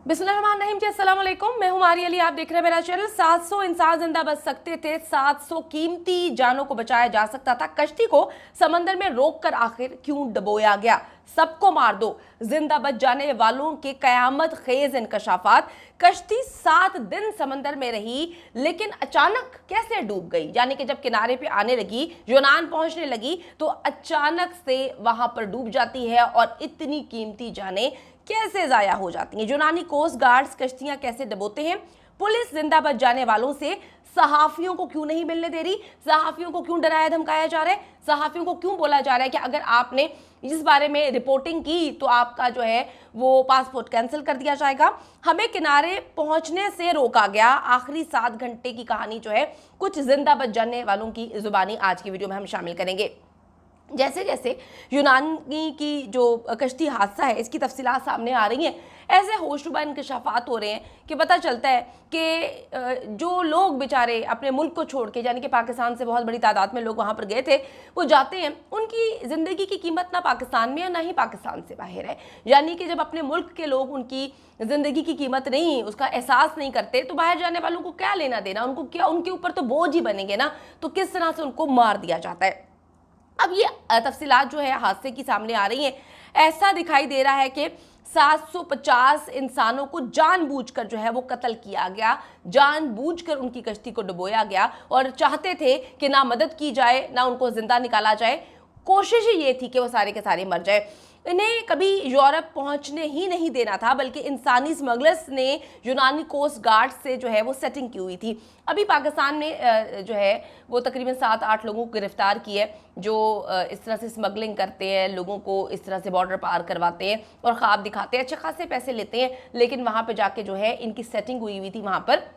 बिस्मिल्लाहिर्रहमानिर्रहीम जी, अस्सलाम वालेकुम। मैं हूं मारी अली, आप देख रहे हैं मेरा चैनल। 700 इंसान जिंदा बच सकते थे, 700 कीमती जानों को बचाया जा सकता था। कश्ती को समंदर में रोककर आखिर क्यों डुबोया गया? सबको मार दो, जिंदा बच जाने वालों के कयामत खेज इंकशाफात। कश्ती 7 दिन समंदर में रही, लेकिन अचानक कैसे डूब गई? यानी कि जब किनारे पे आने लगी, यूनान पहुंचने लगी, तो अचानक से वहां पर डूब जाती है और इतनी कीमती जानें कैसे जाया हो जाती हैं? यूनानी कोस्ट गार्ड्स कश्तियां कैसे डुबोते हैं? पुलिस जिंदा बच जाने वालों से सहाफियों को क्यों नहीं मिलने दे रही? सहाफियों को क्यों डराया धमकाया जा रहा है? सहाफियों को क्यों बोला जा रहा है कि अगर आपने इस बारे में रिपोर्टिंग की तो आपका जो है वो पासपोर्ट कैंसिल कर दिया जाएगा? हमें किनारे पहुंचने से रोका गया। आखिरी 7 घंटे की कहानी जो है कुछ जिंदा बच जाने वालों की जुबानी आज की वीडियो में हम शामिल करेंगे। जैसे जैसे यूनानी की जो कश्ती हादसा है, इसकी तफसीलात सामने आ रही हैं, ऐसे होशरुबा इंकशाफात हो रहे हैं कि पता चलता है कि जो लोग बेचारे अपने मुल्क को छोड़ के, यानी कि पाकिस्तान से बहुत बड़ी तादाद में लोग वहाँ पर गए थे, वो जाते हैं, उनकी ज़िंदगी की कीमत ना पाकिस्तान में है ना ही पाकिस्तान से बाहर है। यानी कि जब अपने मुल्क के लोग उनकी ज़िंदगी की कीमत नहीं, उसका एहसास नहीं करते, तो बाहर जाने वालों को क्या लेना देना? उनको क्या, उनके ऊपर तो बोझ ही बनेंगे ना। तो किस तरह से उनको मार दिया जाता है? अब ये तफसीलात जो है हादसे की सामने आ रही हैं। ऐसा दिखाई दे रहा है कि 750 इंसानों को जानबूझकर जो है वो कत्ल किया गया, जानबूझकर उनकी कश्ती को डुबोया गया, और चाहते थे कि ना मदद की जाए ना उनको जिंदा निकाला जाए। कोशिश ही ये थी कि वो सारे के सारे मर जाए। इन्हें कभी यूरोप पहुंचने ही नहीं देना था, बल्कि इंसानी स्मगलर्स ने यूनानी कोस्ट गार्ड से जो है वो सेटिंग की हुई थी। अभी पाकिस्तान में जो है वो तकरीबन 7-8 लोगों को गिरफ्तार किए, जो इस तरह से स्मगलिंग करते हैं, लोगों को इस तरह से बॉर्डर पार करवाते हैं और ख्वाब दिखाते हैं, अच्छे खासे पैसे लेते हैं, लेकिन वहाँ पर जाके जो है इनकी सेटिंग हुई थी। वहाँ पर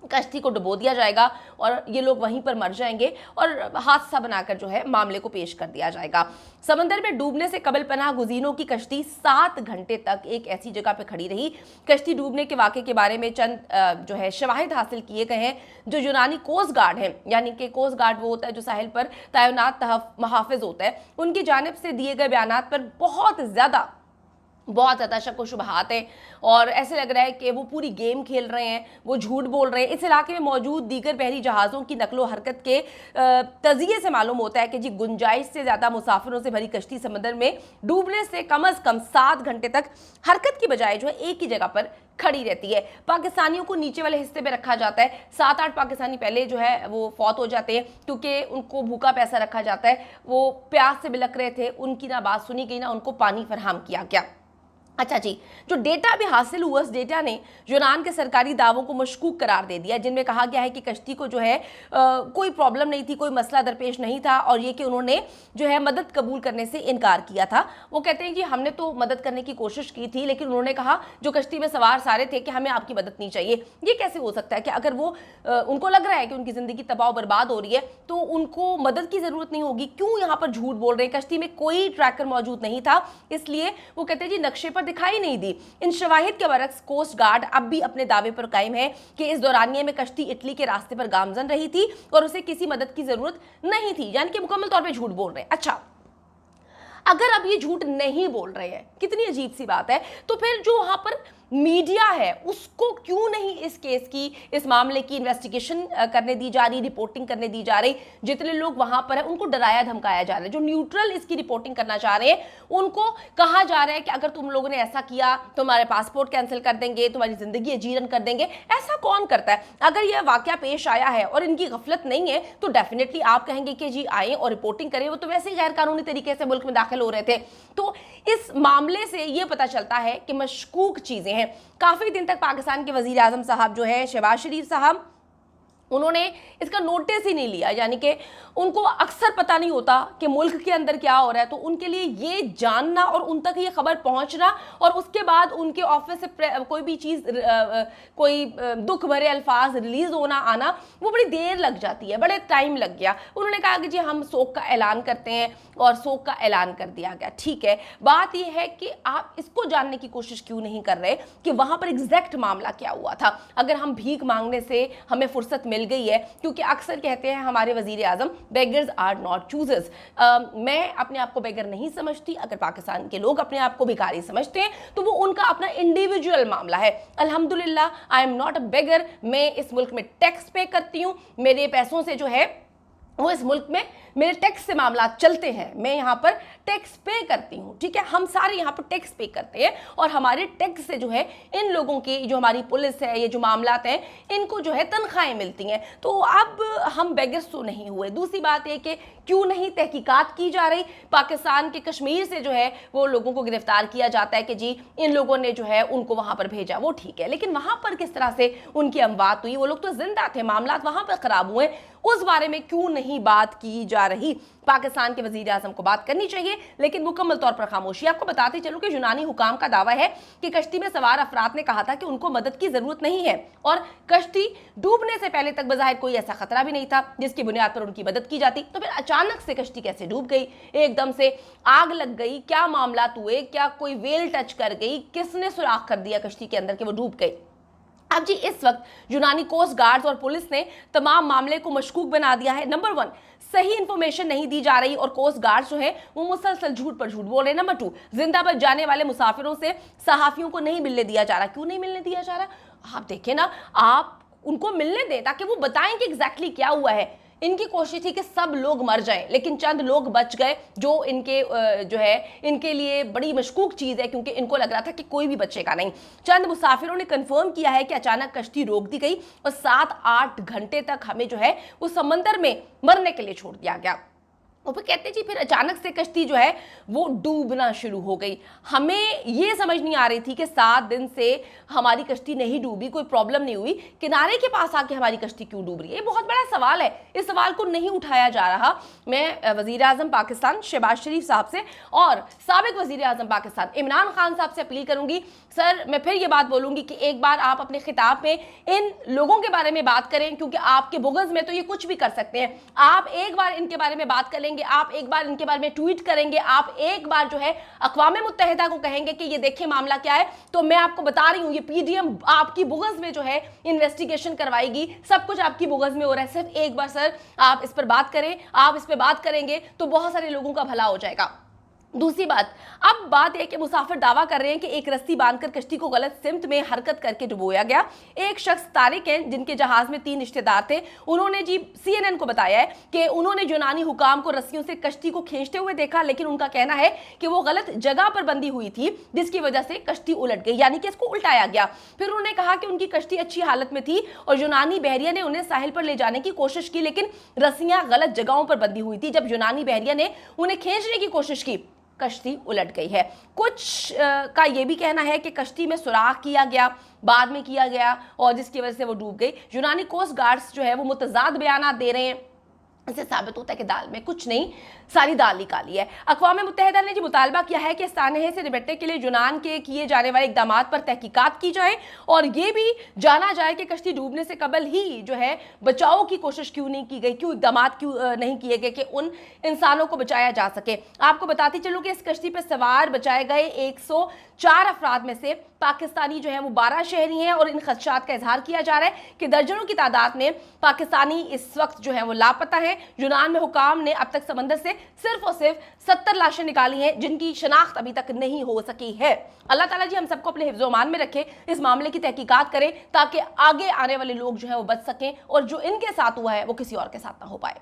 कश्ती को डुबो दिया जाएगा और ये लोग वहीं पर मर जाएंगे और हादसा बनाकर जो है मामले को पेश कर दिया जाएगा। समंदर में डूबने से कबल पनाह गुज़ीरों की कश्ती 7 घंटे तक एक ऐसी जगह पर खड़ी रही। कश्ती डूबने के वाक़े के बारे में चंद जो है शवाहिद हासिल किए गए हैं। जो यूनानी कोस्ट गार्ड हैं, यानी कि कोस्ट गार्ड वो होता है जो साहिल पर तैनात मुहाफ़िज़ होता है, उनकी जानिब से दिए गए बयानात पर बहुत ज़्यादा शक व शुबहात है और ऐसे लग रहा है कि वो पूरी गेम खेल रहे हैं, वो झूठ बोल रहे हैं। इस इलाके में मौजूद दीगर बहरी जहाज़ों की नकलो हरकत के तज़िये से मालूम होता है कि जी गुंजाइश से ज़्यादा मुसाफिरों से भरी कश्ती समंदर में डूबने से कम अज़ कम 7 घंटे तक हरकत की बजाय जो है एक ही जगह पर खड़ी रहती है। पाकिस्तानियों को नीचे वाले हिस्से में रखा जाता है। 7-8 पाकिस्तानी पहले जो है वो फौत हो जाते हैं क्योंकि उनको भूखा पैसा रखा जाता है। वो प्यास से बिलख रहे थे, उनकी ना बात सुनी गई ना उनको पानी फराहम किया गया। अच्छा जी, जो डेटा भी हासिल हुआ, उस डेटा ने यूनान के सरकारी दावों को मशकूक करार दे दिया, जिनमें कहा गया है कि कश्ती को जो है कोई प्रॉब्लम नहीं थी, कोई मसला दरपेश नहीं था, और ये कि उन्होंने जो है मदद कबूल करने से इनकार किया था। वो कहते हैं कि हमने तो मदद करने की कोशिश की थी, लेकिन उन्होंने कहा जो कश्ती में सवार सारे थे कि हमें आपकी मदद नहीं चाहिए। ये कैसे हो सकता है कि अगर वो उनको लग रहा है कि उनकी ज़िंदगी तबाह बर्बाद हो रही है तो उनको मदद की ज़रूरत नहीं होगी? क्यों यहाँ पर झूठ बोल रहे हैं? कश्ती में कोई ट्रैकर मौजूद नहीं था, इसलिए वो कहते हैं जी नक्शे पर दिखाई नहीं दी। इन शवाहिद के बरक्स कोस्ट गार्ड अब भी अपने दावे पर कायम है कि इस दौरानिये में कश्ती इटली के रास्ते पर गामजन रही थी और उसे किसी मदद की जरूरत नहीं थी, यानी कि मुकम्मल तौर पे झूठ बोल रहे हैं। अच्छा, अगर अब ये झूठ नहीं बोल रहे हैं, कितनी अजीब सी बात है, तो फिर जो वहां पर मीडिया है उसको क्यों नहीं इस केस की, इस मामले की इन्वेस्टिगेशन करने दी जा रही, रिपोर्टिंग करने दी जा रही? जितने लोग वहां पर है उनको डराया धमकाया जा रहा है। जो न्यूट्रल इसकी रिपोर्टिंग करना चाह रहे हैं उनको कहा जा रहा है कि अगर तुम लोगों ने ऐसा किया तो हमारे पासपोर्ट कैंसिल कर देंगे, तुम्हारी जिंदगी अजीरन कर देंगे। ऐसा कौन करता है? अगर यह वाकया पेश आया है और इनकी गफलत नहीं है तो डेफिनेटली आप कहेंगे कि जी आए और रिपोर्टिंग करें। वो तो वैसे ही गैर कानूनी तरीके से मुल्क में दाखिल हो रहे थे। तो इस मामले से यह पता चलता है कि मशकूक चीजें हैं। काफी दिन तक पाकिस्तान के वजीर आजम साहब जो है शहबाज शरीफ साहब, उन्होंने इसका नोटिस ही नहीं लिया, यानी कि उनको अक्सर पता नहीं होता कि मुल्क के अंदर क्या हो रहा है। तो उनके लिए ये जानना और उन तक ये खबर पहुंचना और उसके बाद उनके ऑफिस से कोई भी चीज़, कोई दुख भरे अल्फाज रिलीज होना आना, वो बड़ी देर लग जाती है, बड़े टाइम लग गया। उन्होंने कहा कि जी हम शोक का ऐलान करते हैं और शोक का ऐलान कर दिया गया। ठीक है, बात यह है कि आप इसको जानने की कोशिश क्यों नहीं कर रहे कि वहां पर एग्जैक्ट मामला क्या हुआ था? अगर हम भीख मांगने से हमें फुर्सत मिल गई है, क्योंकि अक्सर कहते हैं हमारे वजीर आजम, बेगर्स आर नॉट चूजर्स। मैं अपने आप को बेगर नहीं समझती। अगर पाकिस्तान के लोग अपने आप को भिखारी समझते हैं तो वो उनका अपना इंडिविजुअल मामला है। अल्हम्दुलिल्लाह आई एम नॉट अ बेगर। मैं इस मुल्क में टैक्स पे करती हूँ, मेरे पैसों से जो है वो इस मुल्क में मेरे टैक्स से मामला चलते हैं, मैं यहाँ पर टैक्स पे करती हूँ, ठीक है। हम सारे यहाँ पर टैक्स पे करते हैं और हमारे टैक्स से जो है इन लोगों की, जो हमारी पुलिस है, ये जो मामलात हैं, इनको जो है तनख्वाहें मिलती हैं। तो अब हम बेगर्स तो नहीं हुए। दूसरी बात ये कि क्यों नहीं तहकीकात की जा रही। पाकिस्तान के कश्मीर से जो है वो लोगों को गिरफ्तार किया जाता है कि जी इन लोगों ने जो है उनको वहाँ पर भेजा, वो ठीक है, लेकिन वहाँ पर किस तरह से उनकी अमवात हुई, वो लोग तो जिंदा थे, मामलात वहाँ पर खराब हुए, उस बारे में क्यों नहीं बात की जा रही। पाकिस्तान के वजीर आजम को बात करनी चाहिए, लेकिन मुकम्मल तौर पर खामोशी। आपको बताते चलो कि यूनानी हुकाम का दावा है कि कश्ती में सवार अफराद ने कहा था कि उनको मदद की जरूरत नहीं है और कश्ती डूबने से पहले तक बज़ाहिर कोई ऐसा खतरा भी नहीं था जिसकी बुनियाद पर उनकी मदद की जाती। तो फिर अचानक से कश्ती कैसे डूब गई, एकदम से आग लग गई, क्या मामला हुए, क्या कोई वेल टच कर गई, किसने सुराख कर दिया कश्ती के अंदर कि वो डूब गई। अब जी इस वक्त यूनानी कोस्ट गार्ड्स और पुलिस ने तमाम मामले को मशकूक बना दिया है। नंबर 1, सही इंफॉर्मेशन नहीं दी जा रही और कोस्ट गार्ड्स जो है वो मुसलसल झूठ पर झूठ बोल रहे हैं। नंबर 2, जिंदा बच जाने वाले मुसाफिरों से सहाफियों को नहीं मिलने दिया जा रहा। क्यों नहीं मिलने दिया जा रहा? आप देखें ना, आप उनको मिलने दें ताकि वो बताएं कि एग्जैक्टली क्या हुआ है। इनकी कोशिश थी कि सब लोग मर जाएं, लेकिन चंद लोग बच गए, जो इनके जो है इनके लिए बड़ी मशकूक चीज़ है, क्योंकि इनको लग रहा था कि कोई भी बचेगा नहीं। चंद मुसाफिरों ने कंफर्म किया है कि अचानक कश्ती रोक दी गई और 7-8 घंटे तक हमें जो है उस समंदर में मरने के लिए छोड़ दिया गया। और फिर कहते जी फिर अचानक से कश्ती जो है वो डूबना शुरू हो गई। हमें ये समझ नहीं आ रही थी कि 7 दिन से हमारी कश्ती नहीं डूबी, कोई प्रॉब्लम नहीं हुई, किनारे के पास आके हमारी कश्ती क्यों डूब रही है? ये बहुत बड़ा सवाल है, इस सवाल को नहीं उठाया जा रहा। मैं वजीर आजम पाकिस्तान शहबाज शरीफ साहब से और साबिक वजीर आजम पाकिस्तान इमरान खान साहब से अपील करूंगी, सर मैं फिर ये बात बोलूंगी कि एक बार आप अपने खिताब में इन लोगों के बारे में बात करें, क्योंकि आपके बुग़्ज़ में तो ये कुछ भी कर सकते हैं। आप एक बार इनके बारे में बात कर लेंगे, आप एक बार इनके बारे में ट्वीट करेंगे, आप एक बार जो है अक़वाम मुत्तहिदा को कहेंगे कि ये देखिए मामला क्या है, तो मैं आपको बता रही हूँ ये पीडीएम आपकी बुग़्ज़ में जो है इन्वेस्टिगेशन करवाएगी, सब कुछ आपकी बुग़्ज़ में हो रहा है। सिर्फ एक बार सर आप इस पर बात करें, आप इस पर बात करेंगे तो बहुत सारे लोगों का भला हो जाएगा। दूसरी बात, अब बात है कि मुसाफिर दावा कर रहे हैं कि एक रस्सी बांधकर कश्ती को गलत सिमत में हरकत करके डुबोया गया। एक शख्स तारिक हैं जिनके जहाज में 3 रिश्तेदार थे, उन्होंने जी CNN को बताया है कि उन्होंने यूनानी हुकाम को रस्सियों से कश्ती को खींचते हुए देखा, लेकिन उनका कहना है कि वो गलत जगह पर बंदी हुई थी जिसकी वजह से कश्ती उलट गई, यानी कि इसको उल्टाया गया। फिर उन्होंने कहा कि उनकी कश्ती अच्छी हालत में थी और यूनानी बहरिया ने उन्हें साहिल पर ले जाने की कोशिश की, लेकिन रस्सियां गलत जगहों पर बंधी हुई थी। जब यूनानी बहरिया ने उन्हें खींचने की कोशिश की, कश्ती उलट गई है। कुछ का यह भी कहना है कि कश्ती में सुराख किया गया, बाद में किया गया और जिसकी वजह से वो डूब गई। यूनानी कोस्ट गार्ड्स जो है वो मुतजाद बयान दे रहे हैं, इससे साबित होता है कि दाल में कुछ नहीं, सारी दाल निकाली है। अक़वाम मुत्तहिदा ने जो मुतालबा किया है कि सानहे से निपटने के लिए यूनान के किए जाने वाले इक़दाम पर तहकीकात की जाए और ये भी जाना जाए कि कश्ती डूबने से कबल ही जो है बचाव की कोशिश क्यों नहीं की गई, क्यों इक़दाम क्यों नहीं किए गए कि उन इंसानों को बचाया जा सके। आपको बताती चलूँ कि इस कश्ती पर सवार बचाए गए 104 अफराद में से पाकिस्तानी जो है वो 12 शहरी हैं और इन खदशात का इजहार किया जा रहा है कि दर्जनों की तादाद में पाकिस्तानी इस वक्त जो है वो लापता है। यूनान में हुकाम ने अब तक समंदर से सिर्फ और सिर्फ 70 लाशें निकाली हैं जिनकी शनाख्त अभी तक नहीं हो सकी है। अल्लाह ताला जी हम सबको अपने हिफ्ज़ मान में रखे, इस मामले की तहकीकात करें ताकि आगे आने वाले लोग जो है वो बच सकें और जो इनके साथ हुआ है वो किसी और के साथ ना हो पाए।